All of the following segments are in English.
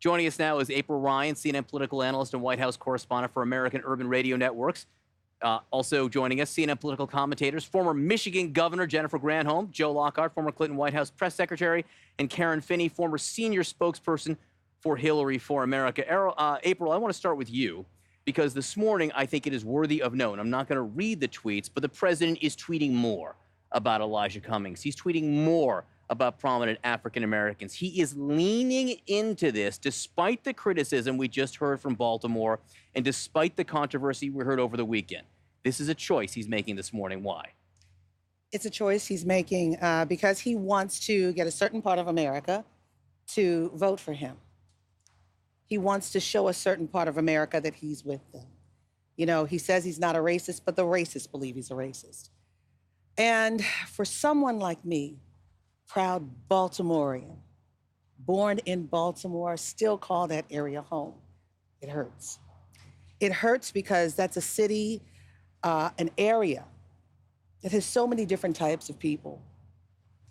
Joining us now is April Ryan, CNN political analyst and White House correspondent for American Urban Radio Networks. Also joining us, CNN political commentators, former Michigan Governor Jennifer Granholm, Joe Lockhart, former Clinton White House press secretary, and Karen Finney, former senior spokesperson for Hillary for America. April, I want to start with you because this morning I think it is worthy of note. I'm not going to read the tweets, but the president is tweeting more about Elijah Cummings. He's tweeting more about prominent African Americans. He is leaning into this despite the criticism we just heard from Baltimore and despite the controversy we heard over the weekend. This is a choice he's making this morning. Why? It's a choice he's making because he wants to get a certain part of America to vote for him. He wants to show a certain part of America that he's with them. You know, he says he's not a racist, but the racists believe he's a racist. And for someone like me, proud Baltimorean, born in Baltimore, still call that area home, it hurts. It hurts because that's a city, an area that has so many different types of people.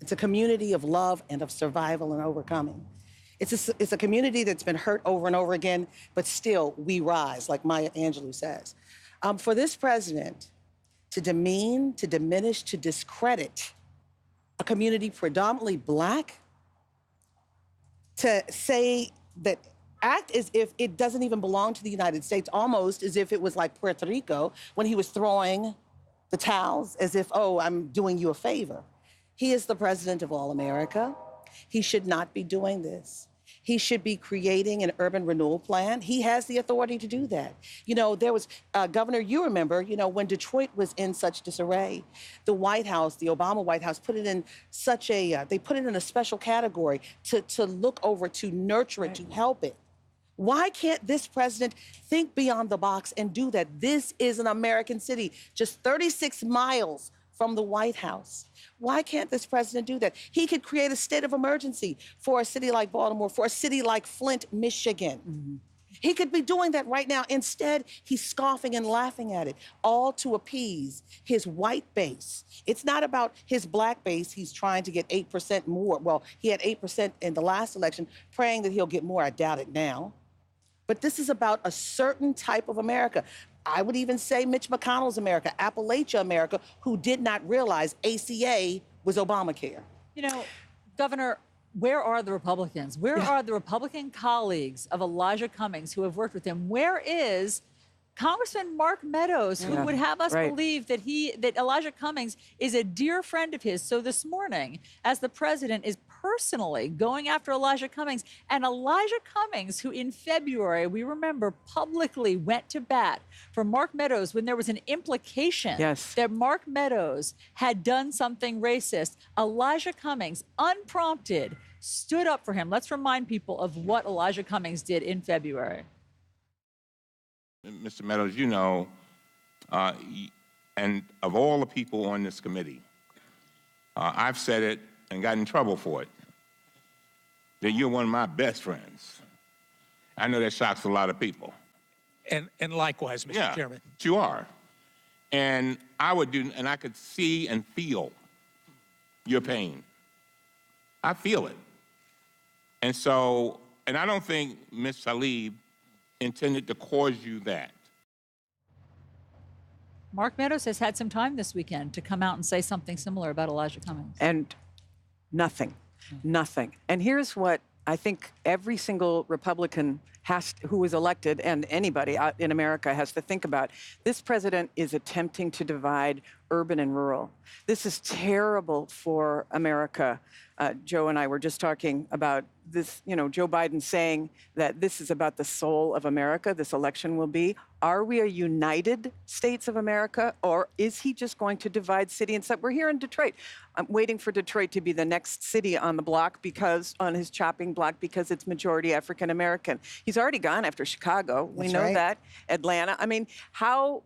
It's a community of love and of survival and overcoming. It's a community that's been hurt over and over again, but still we rise, like Maya Angelou says. For this president to demean, to diminish, to discredit a community predominantly Black, to say that, act as if it doesn't even belong to the United States, almost as if it was like Puerto Rico when he was throwing the towels as if, oh, I'm doing you a favor. He is the president of all America. He should not be doing this. He should be creating an urban renewal plan. He has the authority to do that. You know, there was, Governor, you remember, you know, when Detroit was in such disarray, the White House, the Obama White House, put it in such a, they put it in a special category to look over, to nurture it, to help it. Why can't this president think beyond the box and do that? This is an American city, just 36 miles from the White House. Why can't this president do that? He could create a state of emergency for a city like Baltimore, for a city like Flint, Michigan. Mm-hmm. He could be doing that right now. Instead, he's scoffing and laughing at it, all to appease his white base. It's not about his Black base. He's trying to get 8% more. Well, he had 8% in the last election, praying that he'll get more. I doubt it now. But this is about a certain type of America. I would even say Mitch McConnell's America, Appalachia America, who did not realize ACA was Obamacare. You know, Governor, where are the Republicans? Where are the Republican colleagues of Elijah Cummings who have worked with him? Where is Congressman Mark Meadows, who would have us believe that Elijah Cummings is a dear friend of his? So this morning, as the president is personally going after Elijah Cummings, and Elijah Cummings, who in February, we remember, publicly went to bat for Mark Meadows when there was an implication that Mark Meadows had done something racist, Elijah Cummings, unprompted, stood up for him. Let's remind people of what Elijah Cummings did in February. Mr. Meadows, you know, and of all the people on this committee, I've said it and got in trouble for it, that you're one of my best friends. I know that shocks a lot of people. And likewise, Mr. Chairman. You are. And I could see and feel your pain. I feel it. And so, and I don't think Ms. Tlaib intended to cause you that. Mark Meadows has had some time this weekend to come out and say something similar about Elijah Cummings. And nothing. And here's what I think every single Republican who is elected, and anybody in America, has to think about. This president is attempting to divide urban and rural. This is terrible for America. Joe and I were just talking about this, you know, Joe Biden saying that this is about the soul of America, this election will be. Are we a united states of America, or is he just going to divide city and state? We're here in Detroit. I'm waiting for Detroit to be the next city on the block, because on his chopping block, because it's majority African American. He's already gone after Chicago. We know that. Atlanta. I mean, how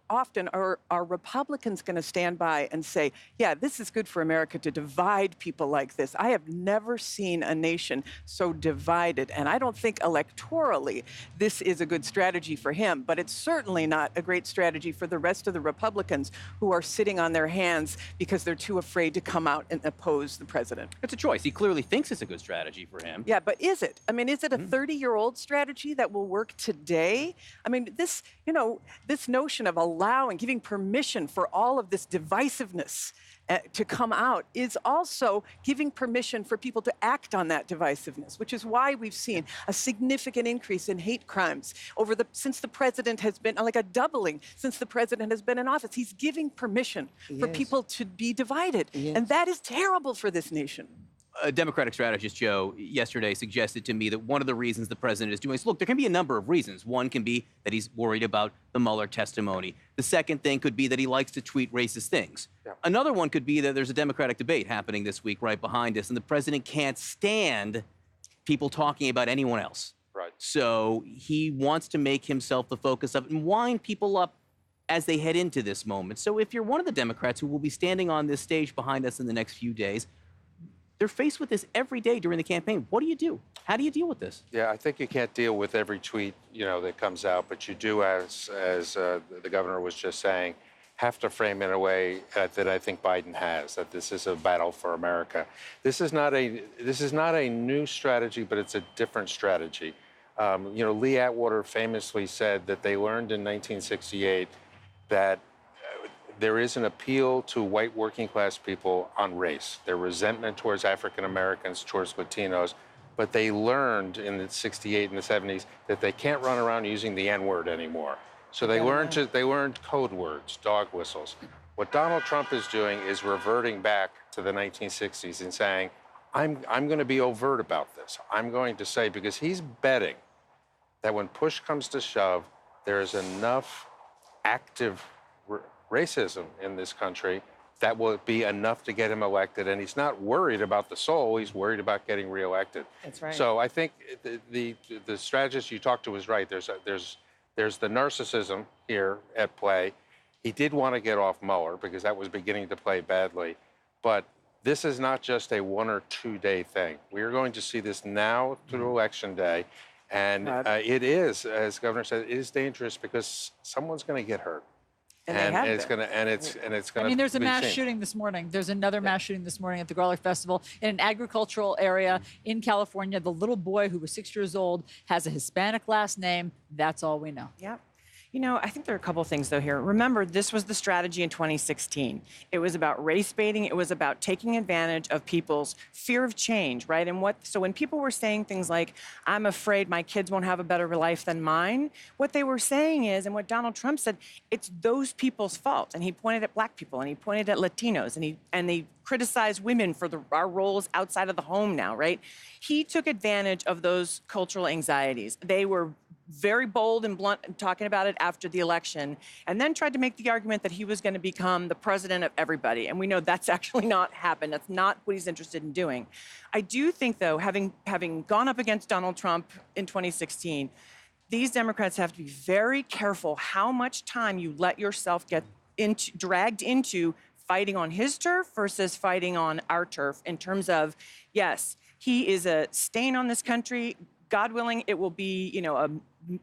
often are Republicans Republicans going to stand by and say, yeah, this is good for America to divide people like this? I have never seen a nation so divided. And I don't think electorally this is a good strategy for him, but it's certainly not a great strategy for the rest of the Republicans who are sitting on their hands because they're too afraid to come out and oppose the president. It's a choice. He clearly thinks it's a good strategy for him. Yeah, but is it? I mean, is it a 30-year-old strategy that will work today? I mean, this, this notion of allowing, giving permission for all of this divisiveness to come out is also giving permission for people to act on that divisiveness, which is why we've seen a significant increase in hate crimes since the president has been, like a doubling since the president has been in office. He's giving permission for people to be divided. And that is terrible for this nation. A Democratic strategist, Joe, yesterday suggested to me that one of the reasons the president is doing this, look, there can be a number of reasons. One can be that he's worried about the Mueller testimony. The second thing could be that he likes to tweet racist things. Yeah. Another one could be that there's a Democratic debate happening this week right behind us, and the president can't stand people talking about anyone else. Right. So he wants to make himself the focus of it and wind people up as they head into this moment. So if you're one of the Democrats who will be standing on this stage behind us in the next few days, they're faced with this every day during the campaign. What do you do? How do you deal with this? Yeah, I think you can't deal with every tweet, that comes out, but you do, as the governor was just saying, have to frame it in a way that I think Biden has, that this is a battle for America. This is not a new strategy, but it's a different strategy. Lee Atwater famously said that they learned in 1968 that there is an appeal to white working class people on race, their resentment towards African Americans, towards Latinos, but they learned in the 68 and the 70s that they can't run around using the N-word anymore. So they learned code words, dog whistles. What Donald Trump is doing is reverting back to the 1960s and saying, I'm going to be overt about this. I'm going to say, because he's betting that when push comes to shove, there is enough active racism in this country that will be enough to get him elected. And he's not worried about the soul, he's worried about getting reelected. That's right. So I think the strategist you talked to was right. There's the narcissism here at play. He did want to get off Mueller because that was beginning to play badly. But this is not just a 1 or 2 day thing. We are going to see this now through Election Day. And it is, as the governor said, it is dangerous because someone's going to get hurt. And it's going to. I mean, there's a mass shooting this morning. There's another mass shooting this morning at the Garlic Festival in an agricultural area in California. The little boy who was 6 years old has a Hispanic last name. That's all we know. Yep. I think there are a couple things, though, here. Remember, this was the strategy in 2016. It was about race baiting. It was about taking advantage of people's fear of change, right? So when people were saying things like, I'm afraid my kids won't have a better life than mine, what they were saying is, and what Donald Trump said, it's those people's fault. And he pointed at black people, and he pointed at Latinos, and they criticized women for our roles outside of the home now, right? He took advantage of those cultural anxieties. They were very bold and blunt in talking about it after the election, and then tried to make the argument that he was going to become the president of everybody. And we know that's actually not happened. That's not what he's interested in doing. I do think, though, having gone up against Donald Trump in 2016, these Democrats have to be very careful how much time you let yourself get dragged into fighting on his turf versus fighting on our turf, in terms of, yes, he is a stain on this country. God willing, it will be, a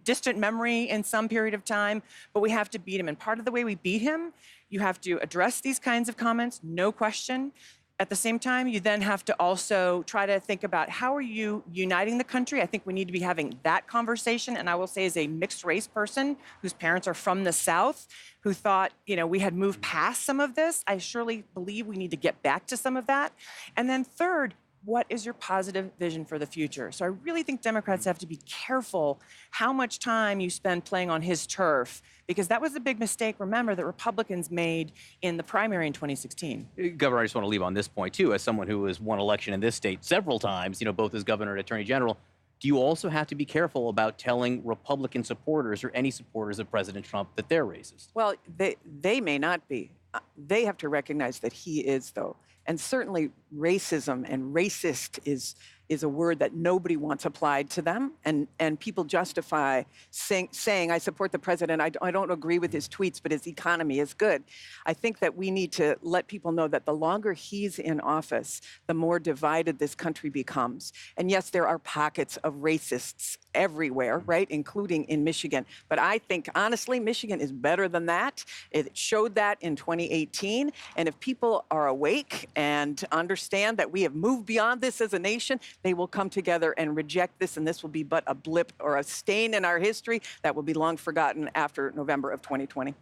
distant memory in some period of time, but we have to beat him. And part of the way we beat him, you have to address these kinds of comments, no question. At the same time, you then have to also try to think about, how are you uniting the country? I think we need to be having that conversation. And I will say, as a mixed race person whose parents are from the South, who thought, we had moved past some of this, I surely believe we need to get back to some of that. And then third, what is your positive vision for the future? So I really think Democrats have to be careful how much time you spend playing on his turf, because that was a big mistake, remember, that Republicans made in the primary in 2016. Governor, I just want to leave on this point, too. As someone who has won election in this state several times, both as governor and attorney general, do you also have to be careful about telling Republican supporters or any supporters of President Trump that they're racist? Well, they may not be. They have to recognize that he is, though. And certainly racism and racist is is a word that nobody wants applied to them, and people justify saying, I support the president, I don't agree with his tweets, but his economy is good. I think that we need to let people know that the longer he's in office, the more divided this country becomes. And yes, there are pockets of racists everywhere, right, including in Michigan. But I think, honestly, Michigan is better than that. It showed that in 2018. And if people are awake and understand that we have moved beyond this as a nation, they will come together and reject this, and this will be but a blip or a stain in our history that will be long forgotten after November of 2020.